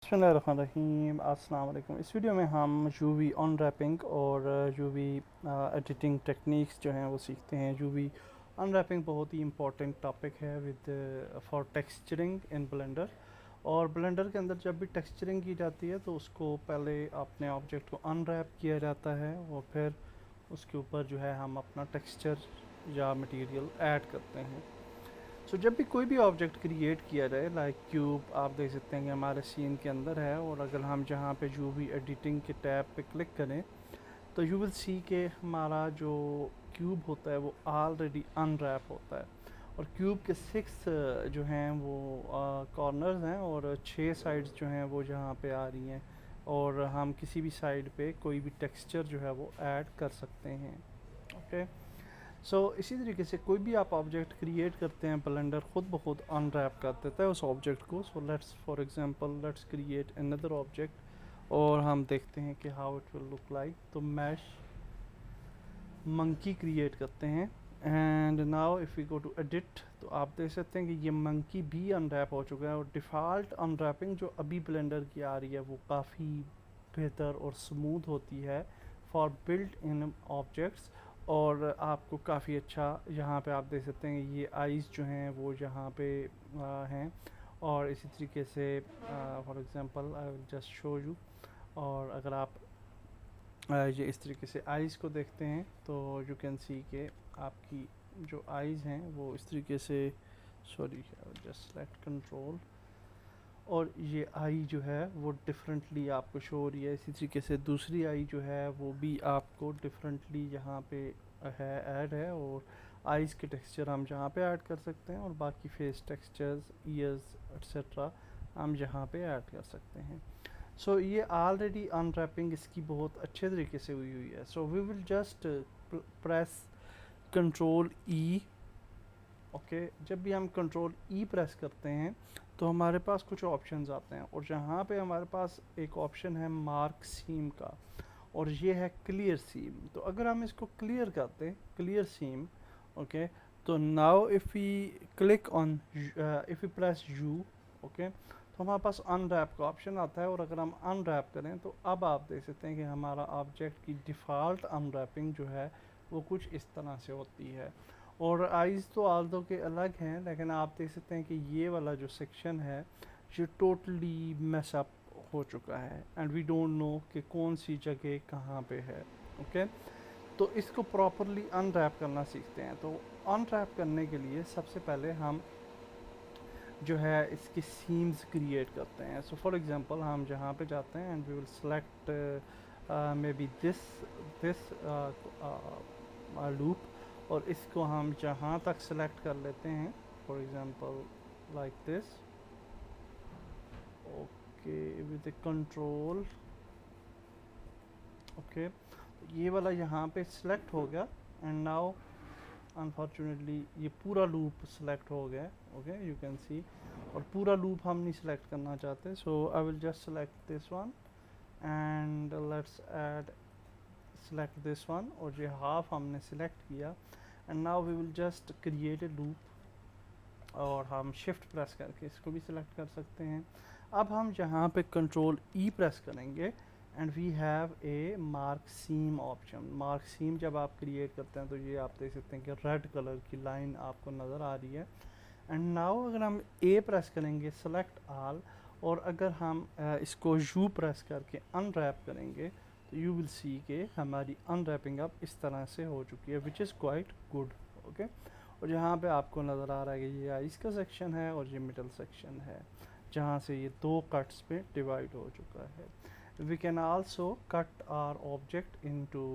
बिस्मिल्लाहिर्रहमानिर्रहीम अस्सलाम वालेकुम। इस वीडियो में हम यूवी अनरैपिंग और यूवी एडिटिंग टेक्निक्स जो हैं वो सीखते हैं। यूवी अनरैपिंग बहुत ही इंपॉर्टेंट टॉपिक है with for texturing in Blender. और ब्लेंडर के अंदर जब भी टेक्सचरिंग की जाती है तो उसको पहले अपने ऑब्जेक्ट को अनरैप किया जाता है और फिर उसके ऊपर जो है हम अपना टेक्सचर या मटेरियल ऐड करते हैं। जब भी कोई भी ऑब्जेक्ट क्रिएट किया जाए लाइक क्यूब, आप देख सकते हैं कि हमारे सीन के अंदर है, और अगर हम जहाँ पे जो भी एडिटिंग के टैब पे क्लिक करें तो यू विल सी के हमारा जो क्यूब होता है वो ऑलरेडी अनरैप होता है। और क्यूब के 6 जो हैं वो कॉर्नर्स हैं और 6 साइड्स जो हैं वो जहाँ पे आ रही हैं, और हम किसी भी साइड पे कोई भी टेक्सचर जो है वो ऐड कर सकते हैं। ओके। इसी तरीके से कोई भी आप ऑब्जेक्ट क्रिएट करते हैं, ब्लेंडर खुद ब खुद अनरैप कर देता है उस ऑब्जेक्ट को। Let's for example let's create another object और हम देखते हैं कि how it will look like. तो मैश मंकी क्रिएट करते हैं and now if we go to edit तो आप देख सकते हैं कि ये मंकी भी अनरैप हो चुका है। और डिफ़ॉल्ट अनरैपिंग जो अभी ब्लेंडर की आ रही है वो काफ़ी बेहतर और स्मूथ होती है फॉर बिल्ट इन ऑब्जेक्ट्स। और आपको काफ़ी अच्छा यहाँ पे आप देख सकते हैं ये आइज़ जो हैं वो यहाँ पे हैं। और इसी तरीके से for example I will just show you. और अगर आप ये इस तरीके से आइज़ को देखते हैं तो यू कैन सी के आपकी जो आइज़ हैं वो इस तरीके से, sorry I will just select control, और ये आई जो है वो डिफरेंटली आपको शो हो रही है। इसी तरीके से दूसरी आई जो है वो भी आपको डिफरेंटली यहाँ पे है, ऐड है। और आइज़ के टेक्सचर हम जहाँ पे ऐड कर सकते हैं और बाकी फेस टेक्सचर्स, ईयर्स एक्सेट्रा हम यहाँ पे ऐड कर सकते हैं। ये ऑलरेडी अनरैपिंग इसकी बहुत अच्छे तरीके से हुई हुई है। We will just press control E. Okay, जब भी हम कंट्रोल ई प्रेस करते हैं तो हमारे पास कुछ ऑप्शंस आते हैं, और जहाँ पे हमारे पास एक ऑप्शन है मार्क सीम का, और ये है क्लियर सीम। तो अगर हम इसको क्लियर करते हैं, क्लियर सीम, ओके, तो now if we click on, if we press U, okay, तो हमारे पास अनरैप का ऑप्शन आता है। और अगर हम अनरैप करें तो अब आप देख सकते हैं कि हमारा ऑब्जेक्ट की डिफ़ॉल्ट अनरैपिंग जो है वो कुछ इस तरह से होती है। और आइज़ तो आल्दो के अलग हैं, लेकिन आप देख सकते हैं कि ये वाला जो सेक्शन है ये टोटली मैसअप हो चुका है एंड वी डोंट नो कि कौन सी जगह कहाँ पे है। ओके, तो इसको प्रॉपरली अनरैप करना सीखते हैं। तो अनरैप करने के लिए सबसे पहले हम जो है इसकी सीम्स क्रिएट करते हैं। फॉर एग्जांपल हम जहाँ पे जाते हैं and we will select maybe this this loop, और इसको हम जहाँ तक सेलेक्ट कर लेते हैं, for example like this. Okay, with control, okay, ये वाला यहाँ पे सिलेक्ट हो गया एंड नाउ अनफॉर्चुनेटली ये पूरा लूप सेलेक्ट हो गया। Okay, you can see. और पूरा लूप हम नहीं सेलेक्ट करना चाहते, I will just select this one and let's add select this one, और ये हाफ हमने सेलेक्ट किया and now we will just create a loop, और हम शिफ्ट प्रेस करके इसको भी सिलेक्ट कर सकते हैं। अब हम जहाँ पे कंट्रोल ई प्रेस करेंगे and we have a mark seam option. Mark seam जब आप क्रिएट करते हैं तो ये आप देख सकते हैं कि रेड कलर की लाइन आपको नज़र आ रही है। एंड नाउ अगर हम ए प्रेस करेंगे सेलेक्ट ऑल, और अगर हम इसको यू प्रेस करके अनरैप करेंगे तो यू विल सी के हमारी अनरैपिंग अब इस तरह से हो चुकी है, which is quite good. Okay, और यहाँ पे आपको नज़र आ रहा है कि ये आइस का सेक्शन है और ये मिडल सेक्शन है जहाँ से ये दो कट्स पे डिवाइड हो चुका है। We can also cut our object into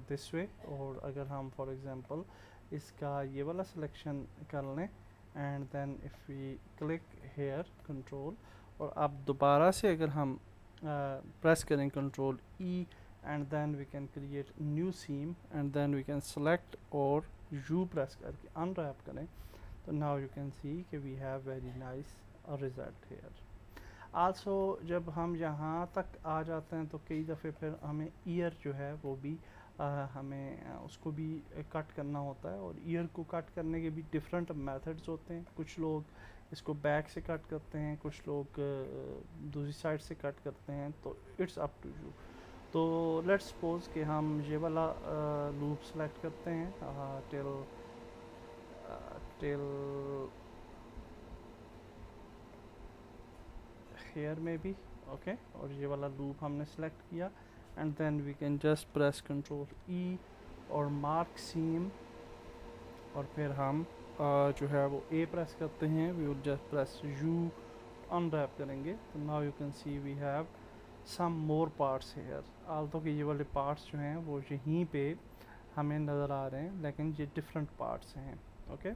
this way. और अगर हम फॉर एग्जांपल इसका ये वाला सिलेक्शन कर लें and then if we click here control, और अब दोबारा से अगर हम प्रेस करें control E and then we can create new seam and then we can select और यू प्रेस करके अनरैप करें, तो नाउ यू कैन सी कि we have very nice result here. Also जब हम यहाँ तक आ जाते हैं तो कई दफ़े फिर हमें ईयर जो है वो भी हमें उसको भी कट करना होता है। और ईयर को कट करने के भी डिफरेंट मेथड्स होते हैं। कुछ लोग इसको बैक से कट करते हैं, कुछ लोग दूसरी साइड से कट करते हैं, तो इट्स अप टू यू। तो लेट्स सपोज कि हम ये वाला लूप सेलेक्ट करते हैं टिल टिल हेयर में भी, ओके। और ये वाला लूप हमने सेलेक्ट किया and then we can just press control E और मार्क सीम, और फिर हम जो है वो ए प्रेस करते हैं, we will just press U, unwrap करेंगे। तो now you can see we have some more parts here, although कि ये वाले पार्ट्स जो हैं वो यहीं पे हमें नज़र आ रहे हैं, लेकिन ये डिफरेंट पार्ट्स हैं, ओके।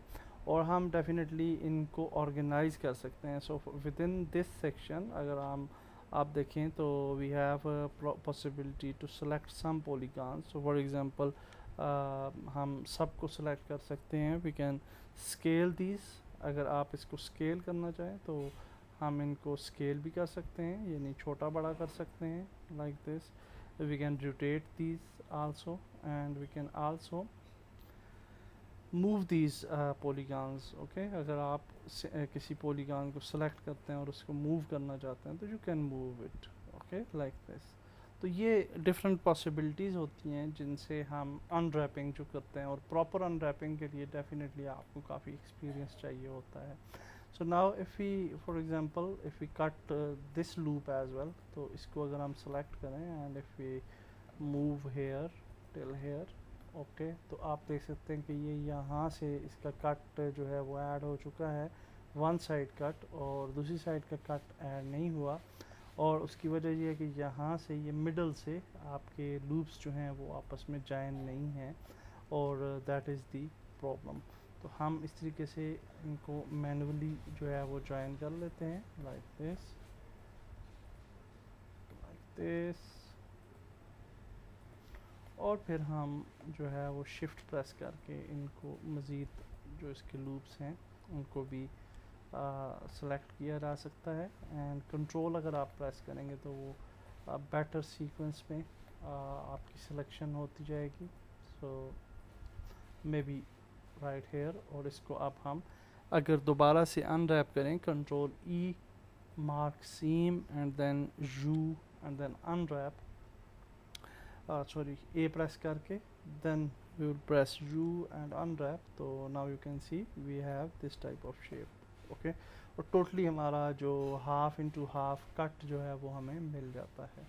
और हम डेफिनेटली इनको ऑर्गेनाइज कर सकते हैं। So within this section अगर आप देखें तो we have possibility to select some polygons. So for example हम सबको सेलेक्ट कर सकते हैं, वी कैन स्केल दीज। अगर आप इसको स्केल करना चाहें तो हम इनको स्केल भी कर सकते हैं, यानी छोटा बड़ा कर सकते हैं like this. We can rotate these also and we can also move these polygons, okay. अगर आप किसी पॉलीगॉन को सेलेक्ट करते हैं और उसको मूव करना चाहते हैं तो you can move it, okay, like this. तो ये डिफरेंट पॉसिबिलिटीज़ होती हैं जिनसे हम अनरैपिंग जो करते हैं, और प्रॉपर अनरैपिंग के लिए डेफिनेटली आपको काफ़ी एक्सपीरियंस चाहिए होता है। So now if we for example if we cut this loop as well, तो इसको अगर हम सेलेक्ट करें and if we move here till here, okay, तो आप देख सकते हैं कि ये यहाँ से इसका कट जो है वो ऐड हो चुका है, वन साइड कट, और दूसरी साइड का कट ऐड नहीं हुआ। और उसकी वजह ये है कि यहाँ से ये मिडल से आपके लूप्स जो हैं वो आपस में जॉइन नहीं हैं, और दैट इज़ दी प्रॉब्लम। तो हम इस तरीके से इनको मैनुअली जो है वो जॉइन कर लेते हैं, लाइक दिस, लाइक दिस। और फिर हम जो है वो शिफ्ट प्रेस करके इनको मज़ीद जो इसके लूप्स हैं उनको भी सेलेक्ट किया जा सकता है। एंड कंट्रोल अगर आप प्रेस करेंगे तो वो बेटर सीक्वेंस में आपकी सिलेक्शन होती जाएगी। So maybe right here, और इसको अब हम अगर दोबारा से अनरैप करें, control E, mark seam and then U and then unwrap, sorry, A press करके then we will press U and unwrap, तो now you can see we have this type of shape, okay। और totally हमारा जो half into half cut जो है वो हमें मिल जाता है।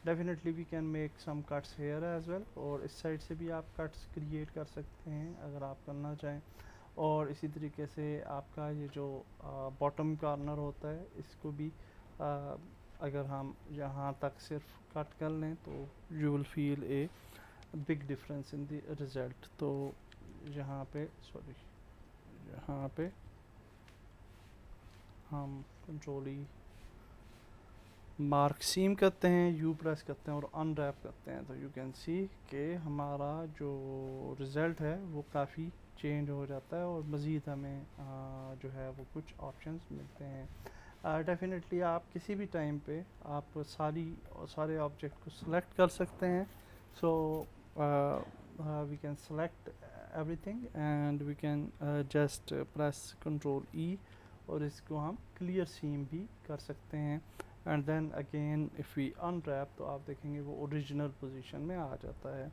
Definitely we can make some cuts here as well, और इस साइड से भी आप cuts create कर सकते हैं अगर आप करना चाहें। और इसी तरीके से आपका ये जो बॉटम कॉर्नर होता है इसको भी अगर हम यहाँ तक सिर्फ कट कर लें तो you will feel a big difference in the result. तो यहाँ पे सॉरी, यहाँ पे हम कंट्रोल ई, मार्क सीम करते हैं, यू प्रेस करते हैं और अनरैप करते हैं, तो यू कैन सी कि हमारा जो रिज़ल्ट है वो काफ़ी चेंज हो जाता है, और मज़ीद हमें जो है वो कुछ ऑप्शंस मिलते हैं। डेफिनेटली आप किसी भी टाइम पे आप सारे ऑब्जेक्ट को सिलेक्ट कर सकते हैं। So we can select everything and we can just press control E, और इसको हम क्लियर सीम भी कर सकते हैं। And then again if we unwrap तो आप देखेंगे वो ओरिजिनल पोजीशन में आ जाता है।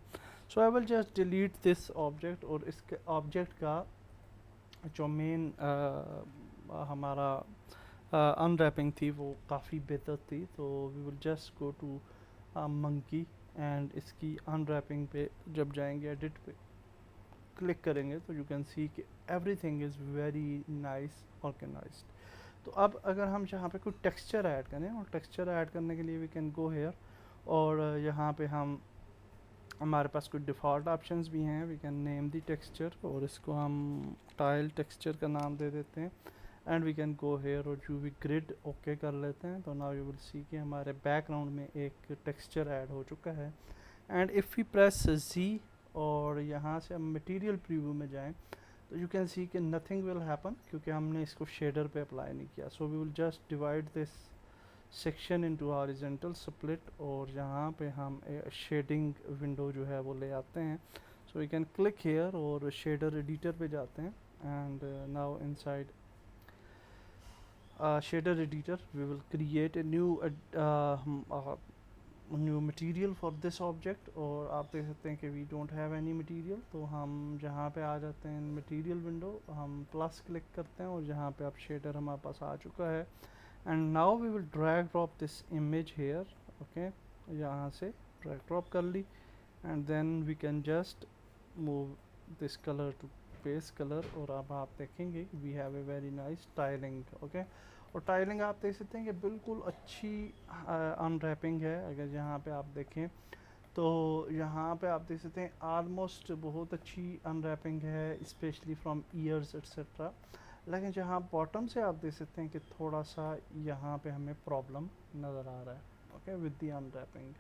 So I will just delete this object, और इसके ऑब्जेक्ट का जो मेन हमारा अनरैपिंग थी वो काफ़ी बेहतर थी। तो we will just go to monkey, and इसकी अनरैपिंग पे जब जाएंगे, एडिट पे क्लिक करेंगे तो यू कैन सी कि everything is very nice organized. तो अब अगर हम यहाँ पे कोई टेक्सचर ऐड करें, और टेक्सचर ऐड करने के लिए वी कैन गो हेयर, और यहाँ पे हमारे पास कुछ डिफ़ॉल्ट ऑप्शंस भी हैं। We can name the texture, और इसको हम टाइल टेक्सचर का नाम दे देते हैं, and we can go here और यूवी ग्रिड ओके कर लेते हैं। तो नाउ यू विल सी कि हमारे बैकग्राउंड में एक टेक्सचर ऐड हो चुका है। एंड इफ़ वी प्रेस जी और यहाँ से हम मटेरियल प्रीव्यू में जाएं तो यू कैन सी कि नथिंग विल हैपन, क्योंकि हमने इसको शेडर पे अप्लाई नहीं किया। So we will just divide this section into horizontal split, और यहाँ पे हम शेडिंग विंडो जो है वो ले आते हैं। So we can click here और शेडर एडिटर पे जाते हैं, and now inside shader editor, we will create a new material for this object. और आप देख सकते हैं कि we don't have any material, तो हम जहाँ पे आ जाते हैं material window, हम प्लस क्लिक करते हैं और जहाँ पे आप shader हमारे पास आ चुका है, and now we will drag drop this image here. okay, यहाँ से drag drop कर ली, and then we can just move this color to base color, और अब आप देखेंगे we have a very nice tiling. okay, और टाइलिंग आप देख सकते हैं कि बिल्कुल अच्छी अनरैपिंग है। अगर यहाँ पे आप देखें तो यहाँ पे आप देख सकते हैं आलमोस्ट बहुत अच्छी अनरैपिंग है, स्पेशली फ्रॉम ईयर्स एक्सेट्रा। लेकिन जहाँ बॉटम से आप देख सकते हैं कि थोड़ा सा यहाँ पे हमें प्रॉब्लम नज़र आ रहा है, ओके, विद द अनरैपिंग।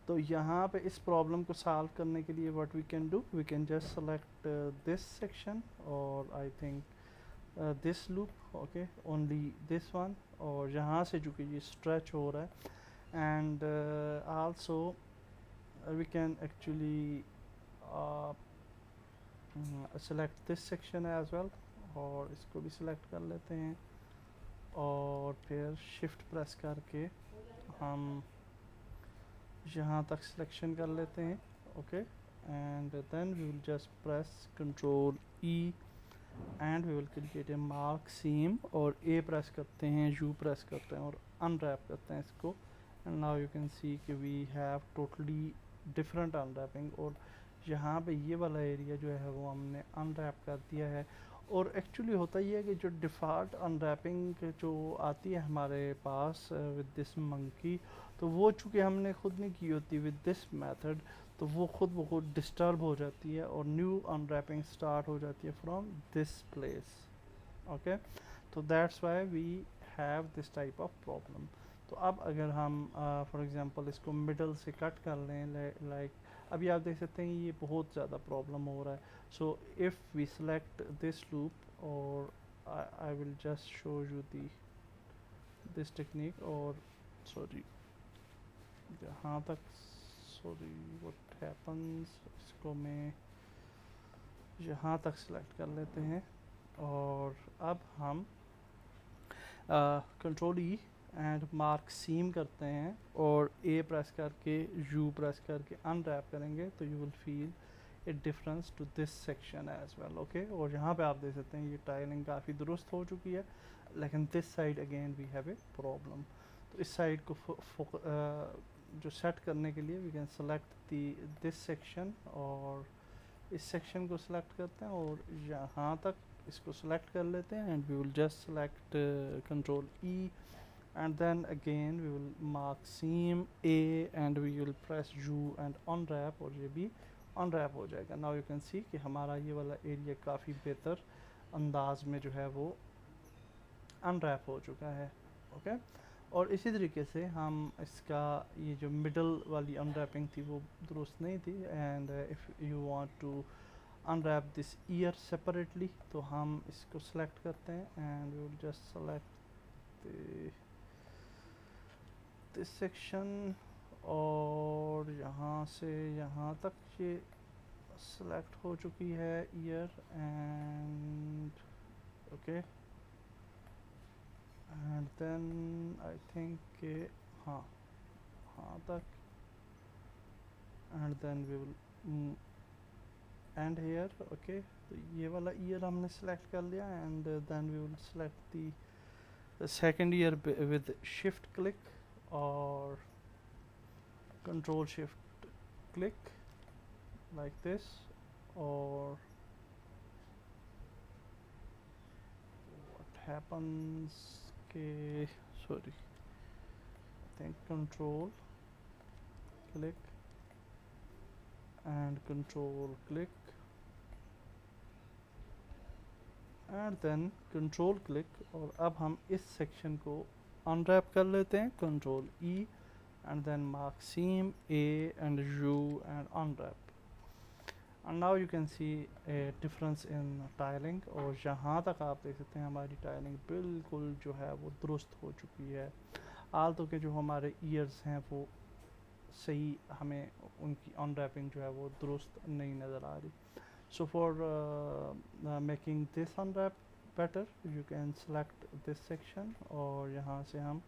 तो यहाँ पे इस प्रॉब्लम को सॉल्व करने के लिए what we can do, we can just select this section, और I think this loop, okay, only this one, और यहाँ से जो कि ये stretch हो रहा है, and also we can actually select this section as well, और इसको भी select कर लेते हैं, और फिर shift press करके हम यहाँ तक selection कर लेते हैं, okay, and then we will just press Ctrl E and we will create a mark seam, और A प्रेस करते हैं, U प्रेस करते हैं और अनरैप करते हैं इसको, and now you can see कि we have totally different unwrapping, और यहाँ पे ये वाला एरिया जो है वो हमने अनरैप कर दिया है। और एक्चुअली होता ये है कि जो डिफ़ॉल्ट अनरैपिंग जो आती है हमारे पास विद दिस मंकी, तो वो चूँकि हमने खुद नहीं की होती विद दिस मेथड, तो वो खुद ब खुद डिस्टर्ब हो जाती है और न्यू अनरैपिंग स्टार्ट हो जाती है फ्रॉम दिस प्लेस। ओके, तो that's why we have this type of problem. तो अब अगर हम फॉर एग्जांपल इसको मिडल से कट कर लें, लाइक अभी आप देख सकते हैं ये बहुत ज़्यादा प्रॉब्लम हो रहा है। So if we select this loop, और I will just show you the this technique, और सॉरी यहाँ तक, सॉरी व्हाट हैपन्स, इसको मैं यहाँ तक सेलेक्ट कर लेते हैं, और अब हम control E and mark seam करते हैं और ए प्रेस करके यू प्रेस करके अनरैप करेंगे, तो you will feel a difference to this section as well. Okay, और यहाँ पे आप देख सकते हैं ये टाइलिंग काफ़ी दुरुस्त हो चुकी है, लेकिन this side again we have a problem. तो इस साइड को जो सेट करने के लिए we can select this section, और इस सेक्शन को सिलेक्ट करते हैं और यहाँ तक इसको सिलेक्ट कर लेते हैं, and we will just select control E, and then again we will mark seam A and we will press U and unwrap, और ये भी unwrap हो जाएगा। now you can see कि हमारा ये वाला एरिया काफ़ी बेहतर अंदाज में जो है वो unwrap हो चुका है। ओके, और इसी तरीके से हम इसका ये जो मिडल वाली अनरैपिंग थी वो दुरुस्त नहीं थी, and if you want to unwrap this ear separately, तो हम इसको सेलेक्ट करते हैं and we will just select this section, और यहाँ से यहाँ तक ये सेलेक्ट हो चुकी है ear, and okay, and then I think के हाँ तक, and then we will end here. Okay, तो ये वाला ईयर हमने सेलेक्ट कर लिया, and then we will select the second ear with shift click और control shift click like this, or what happens के sorry I think control click and control click and then control click, और अब हम इस section को unwrap कर लेते हैं, control E and then mark seam A and U and unwrap, and now you can see a difference in tiling, और यहाँ तक आप देख सकते हैं हमारी टाइलिंग बिल्कुल जो है वो दुरुस्त हो चुकी है। आल तो के जो हमारे ईयर्स हैं वो सही, हमें उनकी अनरैपिंग जो है वो दुरुस्त नहीं नज़र आ रही। So for making this unwrap better, you can select this section और यहाँ से हम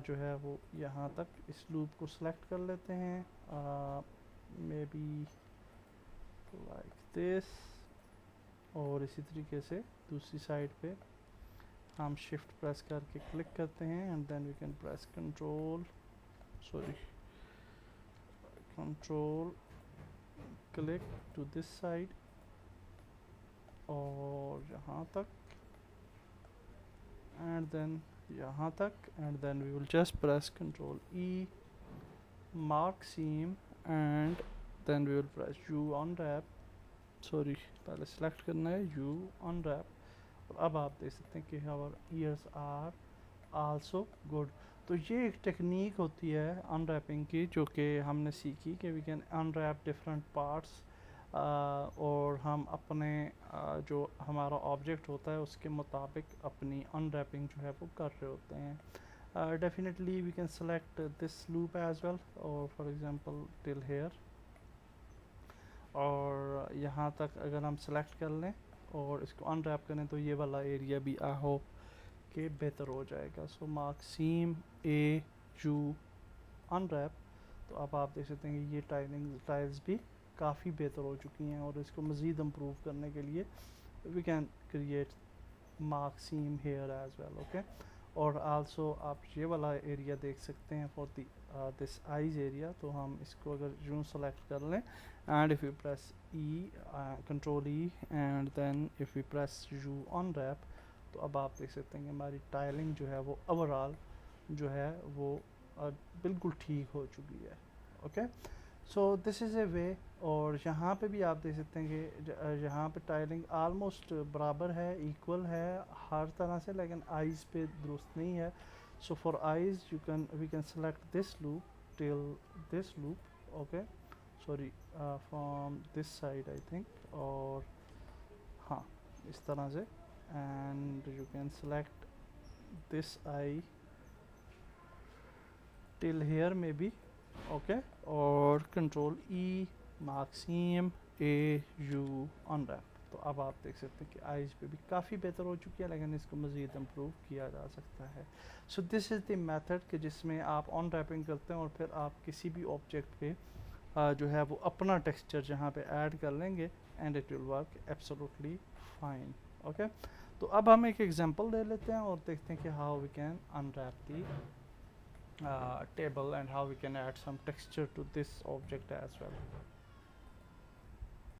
जो है वो यहाँ तक इस लूप को सिलेक्ट कर लेते हैं, मे बी लाइक दिस, और इसी तरीके से दूसरी साइड पे हम शिफ्ट प्रेस करके क्लिक करते हैं and then we can press control click to this side और यहाँ तक एंड देन यहाँ तक, and then we will just press control E, mark seam, and then we will press U unwrap, पहले select करना है यू अनरैप, और अब आप देख सकते हैं कि our ears are also good. तो ये एक टेक्निक होती है अनरैपिंग की जो कि हमने सीखी कि we can unwrap different parts, और हम अपने जो हमारा ऑब्जेक्ट होता है उसके मुताबिक अपनी अनरैपिंग जो है वो कर रहे होते हैं। Definitely we can select this loop as well, और फॉर एग्जांपल टिल हेयर, और यहाँ तक अगर हम सेलेक्ट कर लें और इसको अनरैप करें तो ये वाला एरिया भी आई होप के बेहतर हो जाएगा। So mark seam a you unwrap, तो अब आप देख सकते हैं कि ये टाइल्स भी काफ़ी बेहतर हो चुकी हैं, और इसको मज़ीद इम्प्रूव करने के लिए we can create mark seam here as well, okay. और आल्सो आप ये वाला एरिया देख सकते हैं फॉर दिस आइज एरिया, तो हम इसको अगर यूँ सेलेक्ट कर लें and if you press E, control E, and then if you press U unwrap, तो अब आप देख सकते हैं कि हमारी टाइलिंग जो है वो ओवरऑल जो है वो बिल्कुल ठीक हो चुकी है, okay. So this is a way. और यहाँ पे भी आप देख सकते हैं कि यहाँ पे टाइलिंग आलमोस्ट बराबर है, इक्वल है हर तरह से, लेकिन आइज़ पे दुरुस्त नहीं है। So for eyes we can select this loop till this loop, okay, from this side I think, और हाँ इस तरह से, and you can select this eye till here maybe, okay, और control E, mark seam A U unwrap। तो अब आप देख सकते हैं कि आइज़ पे भी काफ़ी बेहतर हो चुकी है, लेकिन इसको मज़ीद इम्प्रूव किया जा सकता है। सो दिस इज़ द मेथड कि जिसमें आप अनरैपिंग करते हैं और फिर आप किसी भी ऑब्जेक्ट पे जो है वो अपना टेक्सचर जहाँ पे ऐड कर लेंगे and it will work absolutely fine, okay. तो अब हम एक एग्जांपल ले लेते हैं और देखते हैं कि how we can unwrap the table and how we can add some texture to this object as well।